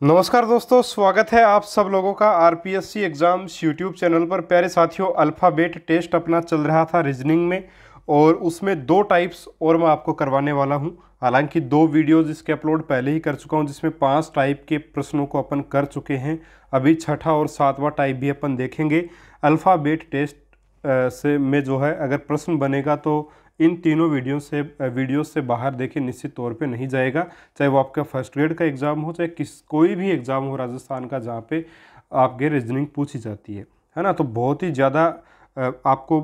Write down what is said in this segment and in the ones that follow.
नमस्कार दोस्तों, स्वागत है आप सब लोगों का आरपीएससी एग्ज़ाम्स यूट्यूब चैनल पर। प्यारे साथियों, अल्फ़ाबेट टेस्ट अपना चल रहा था रीजनिंग में, और उसमें दो टाइप्स और मैं आपको करवाने वाला हूं। हालांकि दो वीडियोज़ इसके अपलोड पहले ही कर चुका हूं, जिसमें 5 टाइप के प्रश्नों को अपन कर चुके हैं। अभी छठा और सातवां टाइप भी अपन देखेंगे। अल्फ़ाबेट टेस्ट से में जो है, अगर प्रश्न बनेगा तो इन तीनों वीडियो से बाहर देखिए निश्चित तौर पे नहीं जाएगा। चाहे वो आपका फर्स्ट ग्रेड का एग्ज़ाम हो, चाहे कोई भी एग्ज़ाम हो राजस्थान का, जहाँ पे आपके रीजनिंग पूछी जाती है ना। तो बहुत ही ज़्यादा आपको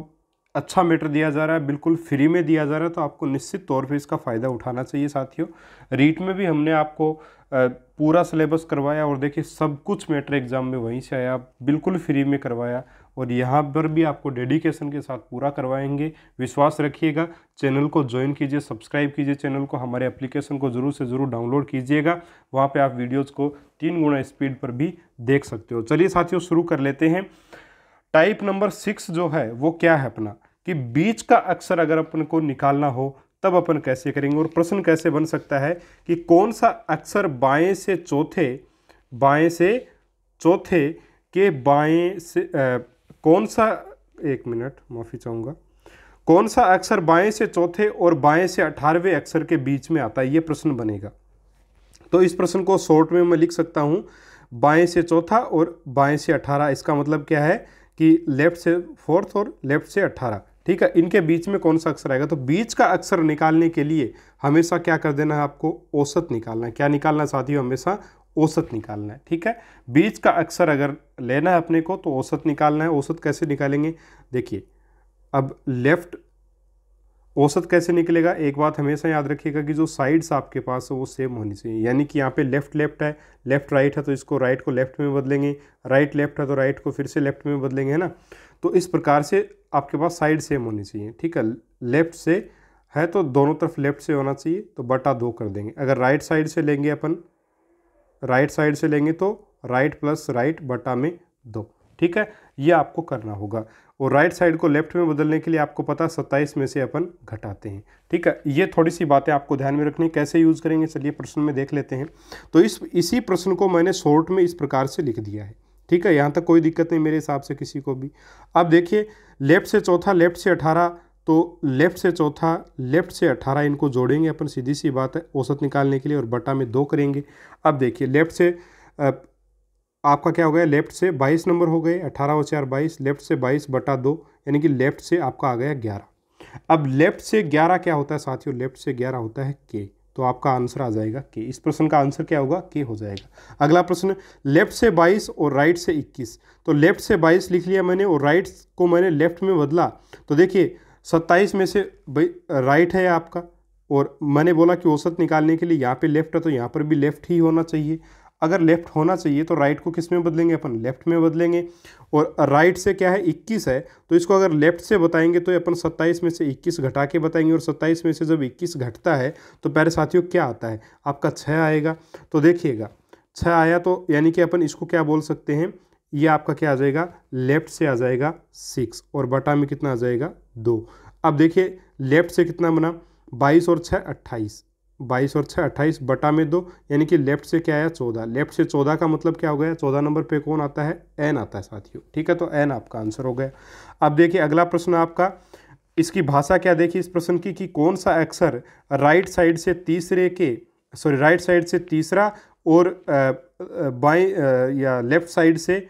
अच्छा मैटर दिया जा रहा है, बिल्कुल फ्री में दिया जा रहा है, तो आपको निश्चित तौर पे इसका फ़ायदा उठाना चाहिए साथियों। रीट में भी हमने आपको पूरा सिलेबस करवाया, और देखिए सब कुछ मैटर एग्ज़ाम में वहीं से आया, बिल्कुल फ्री में करवाया, और यहाँ पर भी आपको डेडिकेशन के साथ पूरा करवाएंगे। विश्वास रखिएगा। चैनल को ज्वाइन कीजिए, सब्सक्राइब कीजिए चैनल को, हमारे एप्लीकेशन को ज़रूर से ज़रूर डाउनलोड कीजिएगा। वहाँ पे आप वीडियोज़ को 3 गुना स्पीड पर भी देख सकते हो। चलिए साथियों, शुरू कर लेते हैं। टाइप नंबर 6 जो है वो क्या है अपना, कि बीच का अक्षर अगर अपन को निकालना हो तब अपन कैसे करेंगे, और प्रश्न कैसे बन सकता है कि कौन सा अक्षर बाएं से चौथे के बाएं से कौन सा, एक मिनट माफ़ी चाहूँगा, कौन सा अक्षर बाएं से चौथे और बाएं से 18वें अक्षर के बीच में आता है, ये प्रश्न बनेगा। तो इस प्रश्न को शॉर्ट में मैं लिख सकता हूँ, बाएं से चौथा और बाएं से 18। इसका मतलब क्या है कि लेफ्ट से 4th और लेफ्ट से 18, ठीक है। इनके बीच में कौन सा अक्षर आएगा, तो बीच का अक्षर निकालने के लिए हमेशा क्या कर देना है, आपको औसत निकालना है। क्या निकालना है साथियों, हमेशा औसत निकालना है, ठीक है। बीच का अक्षर अगर लेना है अपने को तो औसत निकालना है। औसत कैसे निकालेंगे, देखिए, अब लेफ्ट औसत कैसे निकलेगा, एक बात हमेशा याद रखिएगा कि जो साइड्स आपके पास है वो सेम होनी चाहिए। यानी कि यहाँ पे लेफ्ट लेफ्ट है, लेफ्ट राइट है, तो इसको राइट को लेफ्ट में बदलेंगे, राइट लेफ्ट है तो राइट को फिर से लेफ्ट में बदलेंगे, है ना। तो इस प्रकार से आपके पास साइड सेम होनी चाहिए, ठीक है। लेफ्ट से है तो दोनों तरफ लेफ्ट से होना चाहिए, तो बटा 2 कर देंगे। अगर राइट साइड से लेंगे अपन, राइट साइड से लेंगे तो राइट प्लस राइट बटा में 2, ठीक है। ये आपको करना होगा। और राइट साइड को लेफ्ट में बदलने के लिए आपको पता 27 में से अपन घटाते हैं, ठीक है। ये थोड़ी सी बातें आपको ध्यान में रखनी, कैसे यूज़ करेंगे चलिए प्रश्न में देख लेते हैं। तो इसी प्रश्न को मैंने शॉर्ट में इस प्रकार से लिख दिया है, ठीक है। यहाँ तक कोई दिक्कत नहीं मेरे हिसाब से किसी को भी। अब देखिए, लेफ्ट से चौथा, लेफ्ट से 18, तो लेफ्ट से चौथा, लेफ्ट से 18, इनको जोड़ेंगे अपन, सीधी सी बात है, औसत निकालने के लिए, और बटा में 2 करेंगे। अब देखिए, लेफ्ट से आपका क्या हो गया, लेफ्ट से 22 नंबर हो गए, 18 और 4 22, लेफ्ट से 22 बटा 2, यानी कि लेफ्ट से आपका आ गया 11। अब लेफ्ट से 11 क्या होता है साथियों, लेफ्ट से 11 होता है के, तो आपका आंसर आ जाएगा के। इस प्रश्न का आंसर क्या होगा, के हो जाएगा। अगला प्रश्न, लेफ्ट से 22 और राइट से 21, तो लेफ्ट से 22 लिख लिया मैंने और राइट को मैंने लेफ्ट में बदला, तो देखिए 27 में से राइट है आपका, और मैंने बोला कि औसत निकालने के लिए यहाँ पे लेफ्ट है तो यहाँ पर भी लेफ्ट ही होना चाहिए। अगर लेफ्ट होना चाहिए तो राइट को किस में बदलेंगे, अपन लेफ्ट में बदलेंगे। और राइट से क्या है, 21 है, तो इसको अगर लेफ्ट से बताएंगे तो अपन 27 में से 21 घटा के बताएंगे, और 27 में से जब 21 घटता है तो प्यारे साथियों क्या आता है, आपका 6 आएगा। तो देखिएगा 6 आया, तो यानी कि अपन इसको क्या बोल सकते हैं, ये आपका क्या आ जाएगा, लेफ्ट से आ जाएगा 6, और बटा में कितना आ जाएगा 2। अब देखिए लेफ्ट से कितना बना, 22 और 6 28, 22 और 6 28 बटा में 2, यानी कि लेफ्ट से क्या आया 14। लेफ्ट से 14 का मतलब क्या हो गया, 14 नंबर पे कौन आता है, एन आता है साथियों, ठीक है। तो एन आपका आंसर हो गया। अब देखिए अगला प्रश्न आपका, इसकी भाषा क्या देखिए इस प्रश्न की, कि कौन सा अक्षर राइट साइड से तीसरा और बाएं या लेफ्ट साइड से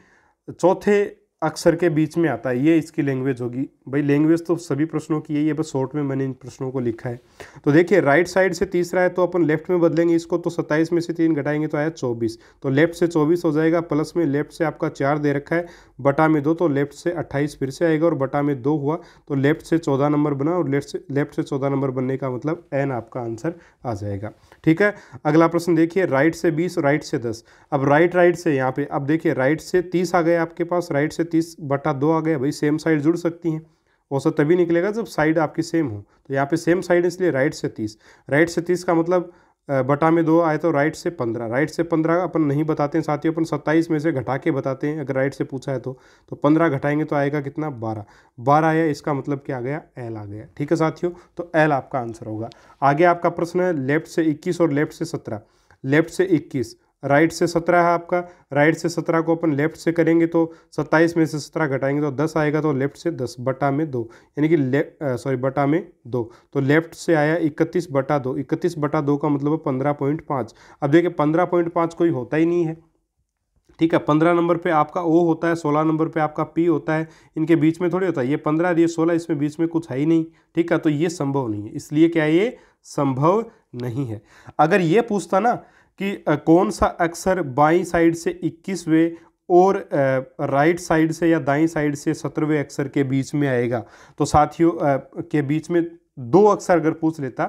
चौथे अक्षर के बीच में आता है, ये इसकी लैंग्वेज होगी। भाई लैंग्वेज तो सभी प्रश्नों की यही है, बस शॉर्ट में मैंने इन प्रश्नों को लिखा है। तो देखिए राइट साइड से तीसरा है तो अपन लेफ्ट में बदलेंगे इसको, तो 27 में से 3 घटाएंगे तो आया 24, तो लेफ्ट से 24 हो जाएगा, प्लस में लेफ्ट से आपका 4 दे रखा है, बटा में 2, तो लेफ्ट से 28 फिर से आएगा, और बटा में 2 हुआ, तो लेफ्ट से 14 नंबर बना, और लेफ्ट से 14 नंबर बनने का मतलब एन आपका आंसर आ जाएगा, ठीक है। अगला प्रश्न देखिए, राइट से 20 राइट से 10, अब राइट से यहाँ पे, अब देखिए राइट से 30 आ गया आपके पास, राइट से 30 बटा 2 आ गया। भाई सेम साइड जुड़ सकती हैं, औसत तभी निकलेगा जब साइड आपकी सेम हो, तो यहाँ पे सेम साइड इसलिए राइट से 30 का मतलब बटा में 2 आए, तो राइट से 15, राइट से 15 अपन नहीं बताते हैं साथियों, अपन 27 में से घटा के बताते हैं अगर राइट से पूछा है तो 15 घटाएंगे तो आएगा कितना, 12 आया, इसका मतलब क्या आ गया, एल आ गया, ठीक है साथियों। तो एल आपका आंसर होगा। आगे आपका प्रश्न है लेफ्ट से 21 और लेफ्ट से 17, लेफ्ट से 21, राइट से 17 है आपका, राइट से 17 को अपन लेफ्ट से करेंगे तो 27 में से 17 घटाएंगे तो 10 आएगा, तो लेफ्ट से 10 बटा में 2, यानी कि बटा में 2, तो लेफ्ट से आया 31 बटा 2, 31 बटा 2 का मतलब है 15.5। अब देखिए 15.5 कोई होता ही नहीं है, ठीक है। 15 नंबर पे आपका ओ होता है, 16 नंबर पे आपका पी होता है, इनके बीच में थोड़ी होता है, ये 15 और ये 16, इसमें बीच में कुछ है ही नहीं, ठीक है। तो ये संभव नहीं है, इसलिए क्या ये संभव नहीं है। अगर ये पूछता ना कि कौन सा अक्षर बाईं साइड से 21वें और राइट साइड से या दाईं साइड से 17वें अक्षर के बीच में आएगा, तो साथियों के बीच में दो अक्षर अगर पूछ लेता,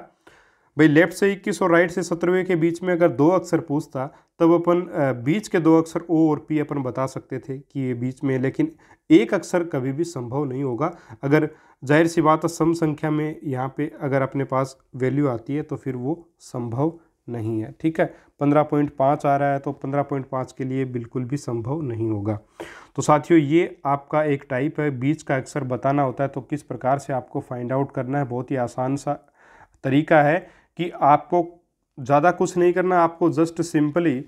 भाई लेफ्ट से 21 और राइट से 17वें के बीच में अगर दो अक्षर पूछता, तब अपन बीच के दो अक्षर ओ और पी अपन बता सकते थे कि ये बीच में, लेकिन एक अक्षर कभी भी संभव नहीं होगा। अगर जाहिर सी बात है सम संख्या में यहाँ पे अगर अपने पास वैल्यू आती है तो फिर वो संभव नहीं है, ठीक है। 15.5 आ रहा है तो 15.5 के लिए बिल्कुल भी संभव नहीं होगा। तो साथियों ये आपका एक टाइप है, बीच का अक्षर बताना होता है तो किस प्रकार से आपको फाइंड आउट करना है, बहुत ही आसान सा तरीका है कि आपको ज़्यादा कुछ नहीं करना, आपको जस्ट सिंपली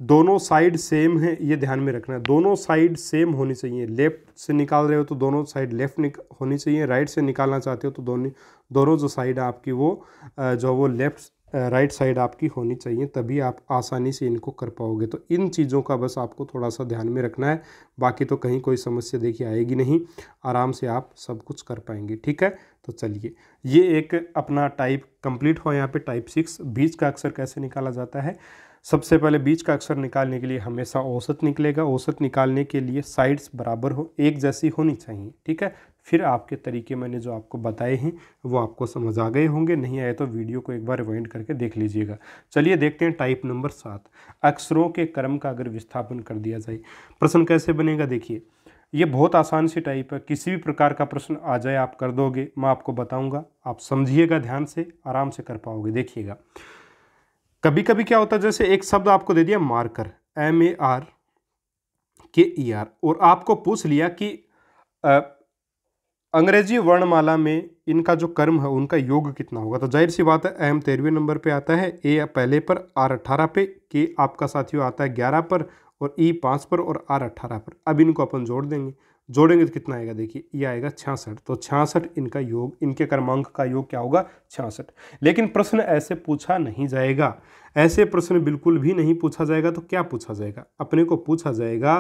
दोनों साइड सेम है ये ध्यान में रखना है, दोनों साइड सेम होनी चाहिए। लेफ्ट से निकाल रहे हो तो दोनों साइड लेफ्ट होनी चाहिए, राइट से निकालना चाहते हो तो दोनों जो साइड आपकी वो जो वो लेफ्ट राइट साइड आपकी होनी चाहिए, तभी आप आसानी से इनको कर पाओगे। तो इन चीज़ों का बस आपको थोड़ा सा ध्यान में रखना है, बाकी तो कहीं कोई समस्या देखिए आएगी नहीं, आराम से आप सब कुछ कर पाएंगे, ठीक है। तो चलिए ये एक अपना टाइप कंप्लीट हुआ। यहाँ पे टाइप 6 बीच का अक्षर कैसे निकाला जाता है। सबसे पहले बीच का अक्षर निकालने के लिए हमेशा औसत निकलेगा, औसत निकालने के लिए साइड्स बराबर हो, एक जैसी होनी चाहिए, ठीक है। फिर आपके तरीके मैंने जो आपको बताए हैं वो आपको समझ आ गए होंगे, नहीं आए तो वीडियो को एक बार रिवाइंड करके देख लीजिएगा। चलिए देखते हैं टाइप नंबर 7, अक्षरों के क्रम का अगर विस्थापन कर दिया जाए, प्रश्न कैसे बनेगा। देखिए ये बहुत आसान सी टाइप है, किसी भी प्रकार का प्रश्न आ जाए आप कर दोगे, मैं आपको बताऊंगा, आप समझिएगा ध्यान से, आराम से कर पाओगे। देखिएगा कभी कभी क्या होता है, जैसे एक शब्द आपको दे दिया मार्कर, MARKER, और आपको पूछ लिया कि अंग्रेजी वर्णमाला में इनका जो क्रम है उनका योग कितना होगा। तो जाहिर सी बात है M 13वें नंबर पे आता है, A पहले पर, R 18 पे, K आपका साथियों आता है 11 पर, और E 5 पर और R 18 पर। अब इनको अपन जोड़ देंगे, जोड़ेंगे तो कितना आएगा, देखिए ये आएगा 66। तो 66 इनका योग, इनके क्रमांक का योग क्या होगा, 66। लेकिन प्रश्न ऐसे पूछा नहीं जाएगा, ऐसे प्रश्न बिल्कुल भी नहीं पूछा जाएगा। तो क्या पूछा जाएगा, अपने को पूछा जाएगा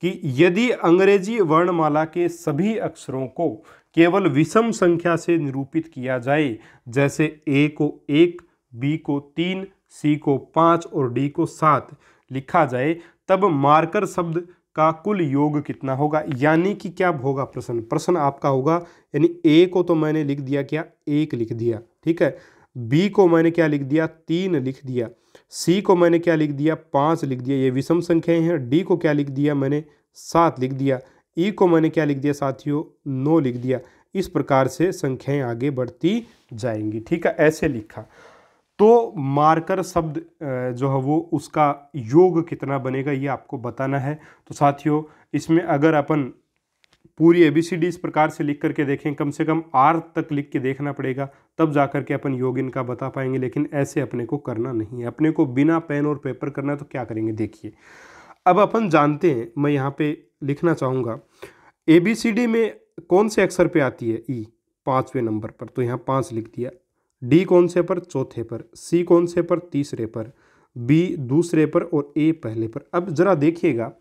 कि यदि अंग्रेजी वर्णमाला के सभी अक्षरों को केवल विषम संख्या से निरूपित किया जाए, जैसे A को 1, B को 3, C को 5 और D को 7 लिखा जाए, तब मार्कर शब्द का कुल योग कितना होगा। यानी कि क्या होगा प्रश्न आपका होगा, यानी A को तो मैंने लिख दिया क्या, 1 लिख दिया, ठीक है। B को मैंने क्या लिख दिया, 3 लिख दिया। C को मैंने क्या लिख दिया, 5 लिख दिया, ये विषम संख्याएं हैं। D को क्या लिख दिया मैंने, 7 लिख दिया। E को मैंने क्या लिख दिया साथियों, 9 लिख दिया। इस प्रकार से संख्याएं आगे बढ़ती जाएंगी, ठीक है, ऐसे लिखा। तो मार्कर शब्द जो है वो उसका योग कितना बनेगा ये आपको बताना है। तो साथियों इसमें अगर अपन पूरी ABCD इस प्रकार से लिख करके देखें, कम से कम R तक लिख के देखना पड़ेगा, तब जा करके अपन योग इनका बता पाएंगे। लेकिन ऐसे अपने को करना नहीं है, अपने को बिना पेन और पेपर करना है। तो क्या करेंगे, देखिए अब अपन जानते हैं, मैं यहाँ पे लिखना चाहूँगा ABCD में कौन से अक्षर पे आती है, E 5वें नंबर पर, तो यहाँ 5 लिख दिया। D कौन से पर, चौथे पर। C कौन से पर, तीसरे पर। B दूसरे पर और A पहले पर। अब जरा देखिएगा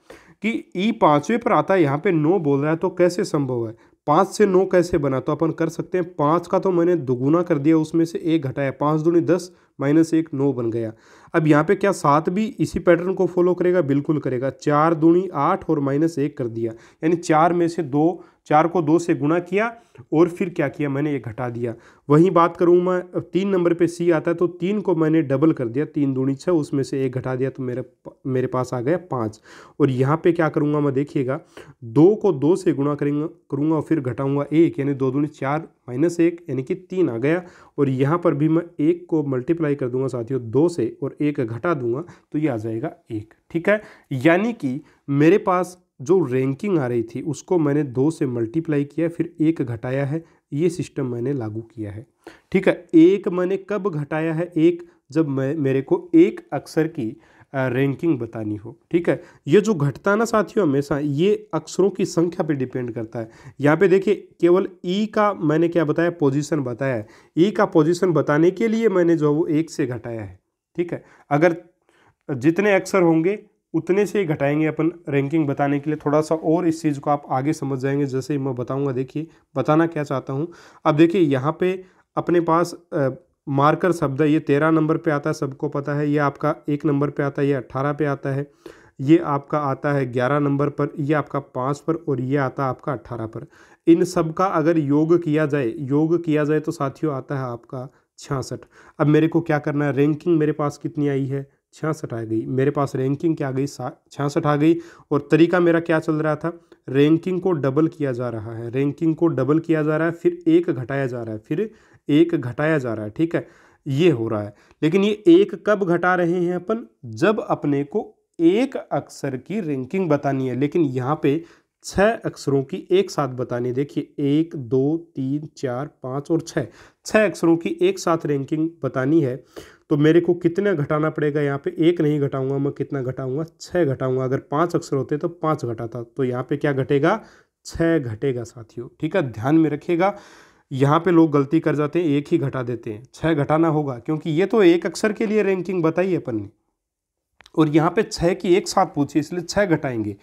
कि E 5वें पर आता है, यहाँ पे 9 बोल रहा है, तो कैसे संभव है, 5 से 9 कैसे बना। तो अपन कर सकते हैं, 5 का तो मैंने दुगुना कर दिया, उसमें से 1 घटाया, 5 दूनी 10 माइनस 1 9 बन गया। अब यहाँ पे क्या 7 भी इसी पैटर्न को फॉलो करेगा, बिल्कुल करेगा। 4 दूनी 8 और माइनस 1 कर दिया, यानी 4 में से 2, 4 को 2 से गुणा किया और फिर क्या किया मैंने, 1 घटा दिया। वहीं बात करूँ मैं 3 नंबर पे C आता है, तो 3 को मैंने डबल कर दिया, 3 दूनी 6, उसमें से 1 घटा दिया, तो मेरे पास आ गया 5। और यहाँ पे क्या करूँगा मैं, देखिएगा 2 को 2 से गुणा करूँगा और फिर घटाऊँगा 1, यानी 2 दूनी 4 माइनस 1 यानी कि 3 आ गया। और यहाँ पर भी मैं 1 को मल्टीप्लाई कर दूंगा साथियों 2 से और 1 घटा दूंगा, तो ये आ जाएगा 1, ठीक है। यानी कि मेरे पास जो रैंकिंग आ रही थी उसको मैंने 2 से मल्टीप्लाई किया, फिर 1 घटाया है, ये सिस्टम मैंने लागू किया है, ठीक है। 1 मैंने कब घटाया है, 1 जब मेरे को एक अक्षर की रैंकिंग बतानी हो। ठीक है, ये जो घटता है ना साथियों हमेशा ये अक्षरों की संख्या पे डिपेंड करता है। यहाँ पे देखिए केवल ई का मैंने क्या बताया, पोजीशन बताया है। ई का पोजीशन बताने के लिए मैंने जो वो 1 से घटाया है। ठीक है, अगर जितने अक्षर होंगे उतने से ही घटाएंगे अपन रैंकिंग बताने के लिए। थोड़ा सा और इस चीज़ को आप आगे समझ जाएंगे जैसे ही मैं बताऊंगा। देखिए बताना क्या चाहता हूँ। अब देखिए यहाँ पे अपने पास मार्कर शब्द है, ये 13 नंबर पे आता है, सबको पता है। ये आपका 1 नंबर पे आता है, ये 18 पे आता है, ये आपका आता है 11 नंबर पर, ये आपका 5 पर, और ये आता है आपका 18 पर। इन सब का अगर योग किया जाए तो साथियों आता है आपका 66। अब मेरे को क्या करना है, रैंकिंग मेरे पास कितनी आई है, 66 आ गई। मेरे पास रैंकिंग क्या आ गई, 66 आ गई। और तरीका मेरा क्या चल रहा था, रैंकिंग को डबल किया जा रहा है, रैंकिंग को डबल किया जा रहा है, फिर एक घटाया जा रहा है, फिर एक घटाया जा रहा है। ठीक है, ये हो रहा है। लेकिन ये एक कब घटा रहे हैं अपन, जब अपने को एक अक्षर की रैंकिंग बतानी है। लेकिन यहाँ पे 6 अक्षरों की एक साथ बतानी। देखिए 1 2 3 4 5 और 6 अक्षरों की एक साथ रैंकिंग बतानी है। तो मेरे को कितना घटाना पड़ेगा, यहाँ पे 1 नहीं घटाऊंगा मैं, कितना घटाऊंगा, 6 घटाऊंगा। अगर 5 अक्षर होते तो 5 घटाता, तो यहाँ पे क्या घटेगा, 6 घटेगा साथियों। ठीक है, ध्यान में रखिएगा। यहाँ पे लोग गलती कर जाते हैं, 1 ही घटा देते हैं, 6 घटाना होगा, क्योंकि ये तो एक अक्षर के लिए रैंकिंग बताई है अपन ने, और यहाँ पे 6 की एक साथ पूछी, इसलिए 6 घटाएंगे।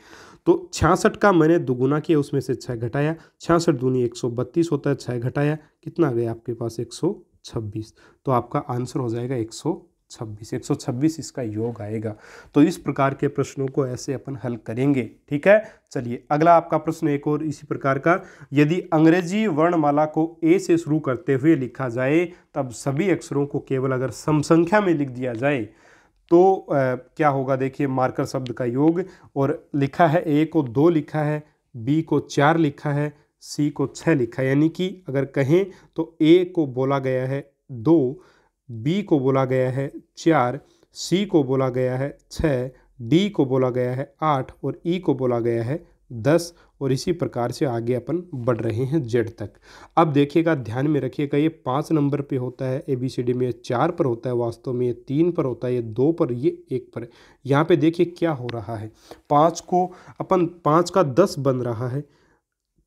तो 66 का मैंने दुगुना किया, उसमें से 6 घटाया, 66 दूनी 132 होता है, 6 घटाया, कितना गया आपके पास, 126। तो आपका आंसर हो जाएगा 126 इसका योग आएगा। तो इस प्रकार के प्रश्नों को ऐसे अपन हल करेंगे। ठीक है, चलिए अगला आपका प्रश्न एक और इसी प्रकार का, यदि अंग्रेजी वर्णमाला को ए से शुरू करते हुए लिखा जाए तब सभी अक्षरों को केवल अगर सम संख्या में लिख दिया जाए तो क्या होगा। देखिए मार्कर शब्द का योग, और लिखा है ए को 2 लिखा है, बी को 4 लिखा है, सी को 6 लिखा है। यानी कि अगर कहें तो ए को बोला गया है 2, बी को बोला गया है 4, सी को बोला गया है 6, डी को बोला गया है 8 और ई को बोला गया है 10, और इसी प्रकार से आगे अपन बढ़ रहे हैं जेड तक। अब देखिएगा, ध्यान में रखिएगा, ये 5 नंबर पे होता है ABCD में, 4 पर होता है, वास्तव में ये 3 पर होता है, ये 2 पर, ये 1 पर। यहाँ पे देखिए क्या हो रहा है, 5 को अपन 5 का 10 बन रहा है,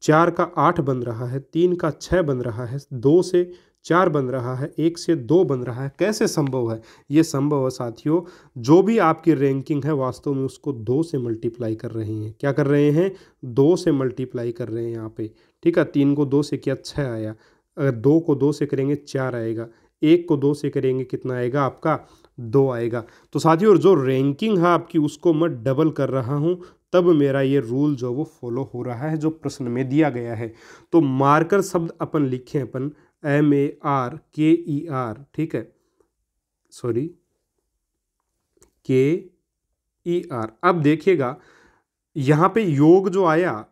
4 का 8 बन रहा है, 3 का 6 बन रहा है, 2 से 4 बन रहा है, 1 से 2 बन रहा है। कैसे संभव है, ये संभव है साथियों, जो भी आपकी रैंकिंग है वास्तव में उसको 2 से मल्टीप्लाई कर रहे हैं। क्या कर रहे हैं, 2 से मल्टीप्लाई कर रहे हैं यहाँ पे। ठीक है, 3 को 2 से किया 6 आया, अगर 2 को 2 से करेंगे 4 आएगा, 1 को 2 से करेंगे कितना आएगा आपका, 2 आएगा। तो साथियों जो रैंकिंग है आपकी उसको मैं डबल कर रहा हूँ, तब मेरा ये रूल जो वो फॉलो हो रहा है जो प्रश्न में दिया गया है। तो मार्कर शब्द अपन लिखें, अपन MARKER, ठीक है, सॉरी KER। अब देखिएगा यहाँ पे योग जो आया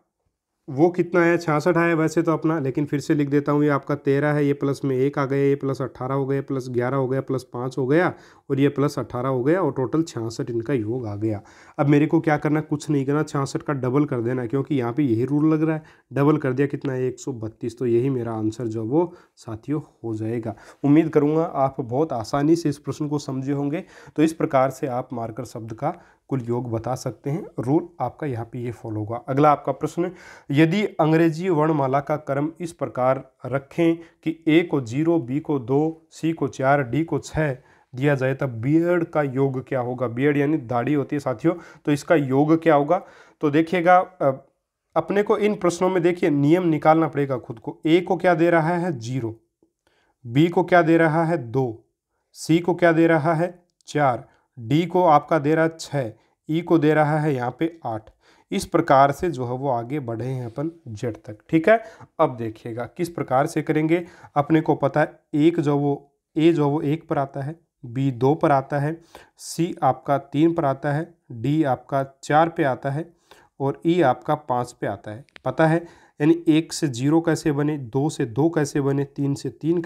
वो कितना है, 66 आया वैसे तो अपना, लेकिन फिर से लिख देता हूँ, ये आपका 13 है, ये प्लस में 1 आ गया, ये प्लस 18 हो गया, प्लस 11 हो गया, प्लस 5 हो गया, और ये प्लस 18 हो गया, और टोटल 66 इनका योग आ गया। अब मेरे को क्या करना, कुछ नहीं करना, 66 का डबल कर देना, क्योंकि यहाँ पे यही रूल लग रहा है। डबल कर दिया, कितना है, 132। तो यही मेरा आंसर जो वो साथियों हो जाएगा। उम्मीद करूँगा आप बहुत आसानी से इस प्रश्न को समझे होंगे। तो इस प्रकार से आप मार्कर शब्द का कुल योग बता सकते हैं। रूल आपका यहाँ पे ये फॉलो होगा। अगला आपका प्रश्न, यदि अंग्रेजी वर्णमाला का क्रम इस प्रकार रखें कि ए को 0, बी को 2, सी को 4, डी को 6 दिया जाए तब बीएड का योग क्या होगा। बीएड यानी दाढ़ी होती है साथियों, तो इसका योग क्या होगा। तो देखिएगा अपने को इन प्रश्नों में देखिए नियम निकालना पड़ेगा खुद को। ए को क्या दे रहा है, 0, बी को क्या दे रहा है, 2, सी को क्या दे रहा है, 4, डी को आपका दे रहा है 6, ई को दे रहा है यहाँ पे 8। इस प्रकार से जो है वो आगे बढ़े हैं अपन जेड तक। ठीक है, अब देखिएगा किस प्रकार से करेंगे। अपने को पता है ए जो वो 1 पर आता है, बी 2 पर आता है, सी आपका 3 पर आता है, डी आपका 4 पे आता है, और ई आपका 5 पे आता है। पता है, यानी 1 से 0 कैसे बने, 2 से 2 कैसे बने, 3 से 4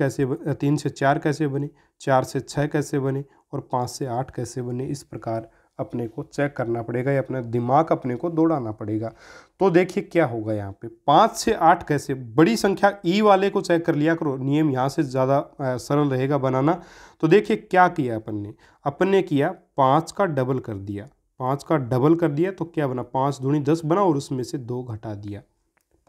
कैसे बने, 4 से 6 कैसे बने, और 5 से 8 कैसे बने। इस प्रकार अपने को चेक करना पड़ेगा या अपना दिमाग अपने को दौड़ाना पड़ेगा। तो देखिए क्या होगा यहाँ पे 5 से 8 कैसे, बड़ी संख्या ई वाले को चेक कर लिया करो, नियम यहाँ से ज़्यादा सरल रहेगा बनाना। तो देखिए क्या किया अपन ने किया 5 का डबल कर दिया, 5 का डबल कर दिया तो क्या बना 5 दूनी 10 बना और उसमें से 2 घटा दिया।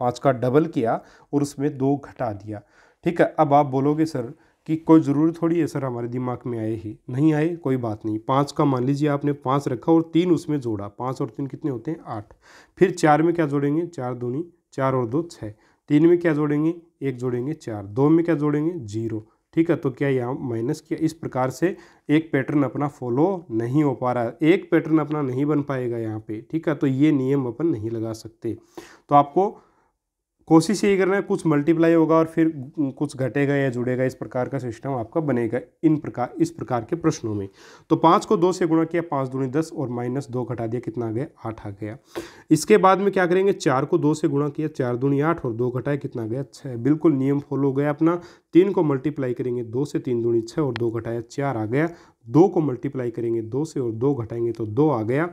5 का डबल किया और उसमें 2 घटा दिया। ठीक है, अब आप बोलोगे सर कि कोई ज़रूरी थोड़ी है सर हमारे दिमाग में आए ही, नहीं आए कोई बात नहीं। 5 का मान लीजिए आपने 5 रखा और 3 उसमें जोड़ा, 5 और 3 कितने होते हैं 8। फिर 4 में क्या जोड़ेंगे 4 दूनी 4 और 2 6। 3 में क्या जोड़ेंगे 1 जोड़ेंगे 4। 2 में क्या जोड़ेंगे 0। ठीक है, तो क्या यहाँ माइनस किया। इस प्रकार से एक पैटर्न अपना फॉलो नहीं हो पा रहा, एक पैटर्न अपना नहीं बन पाएगा यहाँ पे। ठीक है, तो ये नियम अपन नहीं लगा सकते। तो आपको कोशिश यही करना है कुछ मल्टीप्लाई होगा और फिर कुछ घटेगा या जुड़ेगा, इस प्रकार का सिस्टम आपका बनेगा इस प्रकार के प्रश्नों में। तो 5 को 2 से गुणा किया, 5 दूनी 10 और माइनस 2 घटा दिया, कितना आ गया 8 आ गया। इसके बाद में क्या करेंगे 4 को 2 से गुणा किया, 4 दूनी 8 और 2 घटाए, कितना आ गया 6। बिल्कुल नियम फॉलो हो गया अपना। 3 को मल्टीप्लाई करेंगे 2 से, 3 दूनी 6 और 2 घटाया 4 आ गया। 2 को मल्टीप्लाई करेंगे 2 से और 2 घटाएंगे तो 2 आ गया।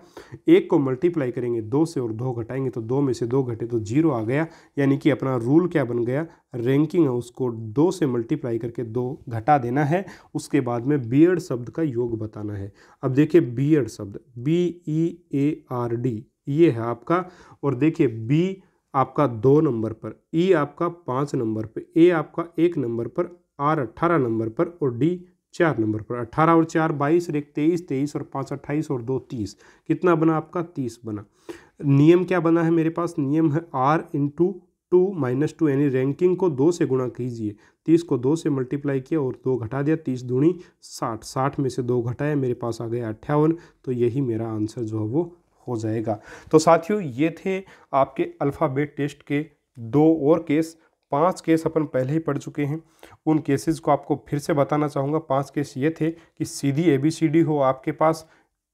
1 को मल्टीप्लाई करेंगे 2 से और 2 घटाएंगे तो 2 में से 2 घटे तो 0 आ गया। यानी कि अपना रूल क्या बन गया, रैंकिंग है उसको 2 से मल्टीप्लाई करके 2 घटा देना है। उसके बाद में बीएड शब्द का योग बताना है। अब देखिए बीएड शब्द BEARD ये है आपका, और देखिए बी आपका 2 नंबर पर, ई आपका 5 नंबर पर, ए आपका 1 नंबर पर, आर 18 नंबर पर और डी 4 नंबर पर। 18 और 4 22 और 1 23, 23 और 5 28 और 2 30, कितना बना आपका 30 बना। नियम क्या बना है मेरे पास, नियम है R × 2 - 2, यानी रैंकिंग को 2 से गुणा कीजिए। 30 को 2 से मल्टीप्लाई किया और 2 घटा दिया, 30 दूनी 60, 60 में से 2 घटाया, मेरे पास आ गया 58। तो यही मेरा आंसर जो है वो हो जाएगा। तो साथियों ये थे आपके अल्फ़ाबेट टेस्ट के 2 और केस। 5 केस अपन पहले ही पढ़ चुके हैं, उन केसेस को आपको फिर से बताना चाहूँगा। 5 केस ये थे कि सीधी ABCD हो आपके पास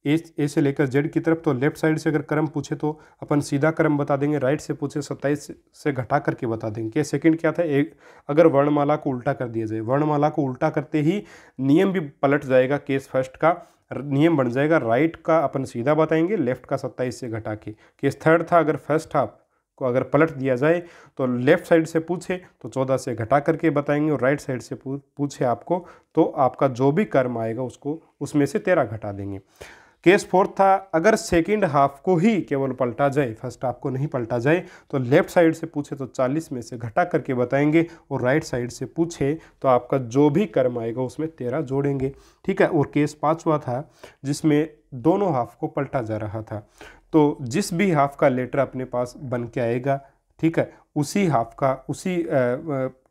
ए से लेकर जेड की तरफ, तो लेफ्ट साइड से अगर क्रम पूछे तो अपन सीधा क्रम बता देंगे, राइट से पूछे 27 से घटा करके बता देंगे। कि सेकंड क्या था, एक अगर वर्णमाला को उल्टा कर दिया जाए, वर्णमाला को उल्टा करते ही नियम भी पलट जाएगा। केस फर्स्ट का नियम बन जाएगा राइट का अपन सीधा बताएंगे, लेफ्ट का 27 से घटा के। केस थर्ड था अगर फर्स्ट हाफ को अगर पलट दिया जाए तो लेफ्ट साइड से पूछे तो 14 से घटा करके बताएंगे, और राइट साइड से पूछे आपको तो आपका जो भी कर्म आएगा उसको उसमें से 13 घटा देंगे। केस फोर्थ था अगर सेकंड हाफ को ही केवल पलटा जाए, फर्स्ट हाफ को नहीं पलटा जाए, तो लेफ्ट साइड से पूछे तो 40 में से घटा करके बताएंगे, और राइट साइड से पूछे तो आपका जो भी कर्म आएगा उसमें 13 जोड़ेंगे। ठीक है, और केस पांचवा था जिसमें दोनों हाफ को पलटा जा रहा था, तो जिस भी हाफ का लेटर अपने पास बन के आएगा, ठीक है, उसी हाफ का उसी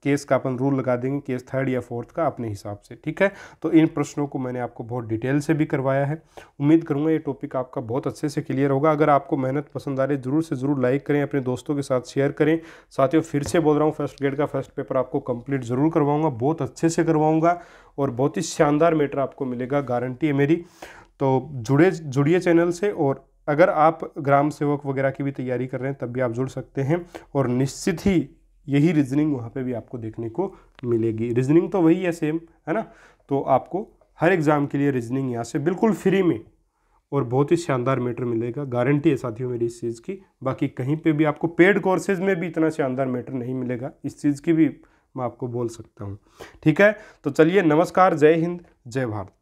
केस का अपन रूल लगा देंगे, केस थर्ड या फोर्थ का अपने हिसाब से। ठीक है, तो इन प्रश्नों को मैंने आपको बहुत डिटेल से भी करवाया है। उम्मीद करूंगा ये टॉपिक आपका बहुत अच्छे से क्लियर होगा। अगर आपको मेहनत पसंद आ रही है जरूर से ज़रूर लाइक करें, अपने दोस्तों के साथ शेयर करें। साथियों फिर से बोल रहा हूँ, फर्स्ट ग्रेड का फर्स्ट पेपर आपको कंप्लीट ज़रूर करवाऊँगा, बहुत अच्छे से करवाऊँगा और बहुत ही शानदार मैटर आपको मिलेगा, गारंटी है मेरी। तो जुड़िए चैनल से, और अगर आप ग्राम सेवक वगैरह की भी तैयारी कर रहे हैं तब भी आप जुड़ सकते हैं, और निश्चित ही यही रीजनिंग वहाँ पे भी आपको देखने को मिलेगी। रीजनिंग तो वही है सेम, है ना। तो आपको हर एग्ज़ाम के लिए रीजनिंग यहाँ से बिल्कुल फ्री में और बहुत ही शानदार मैटर मिलेगा, गारंटी है साथियों मेरी इस चीज़ की। बाकी कहीं पे भी आपको पेड कोर्सेज में भी इतना शानदार मैटर नहीं मिलेगा, इस चीज़ की भी मैं आपको बोल सकता हूँ। ठीक है, तो चलिए नमस्कार, जय हिंद, जय भारत।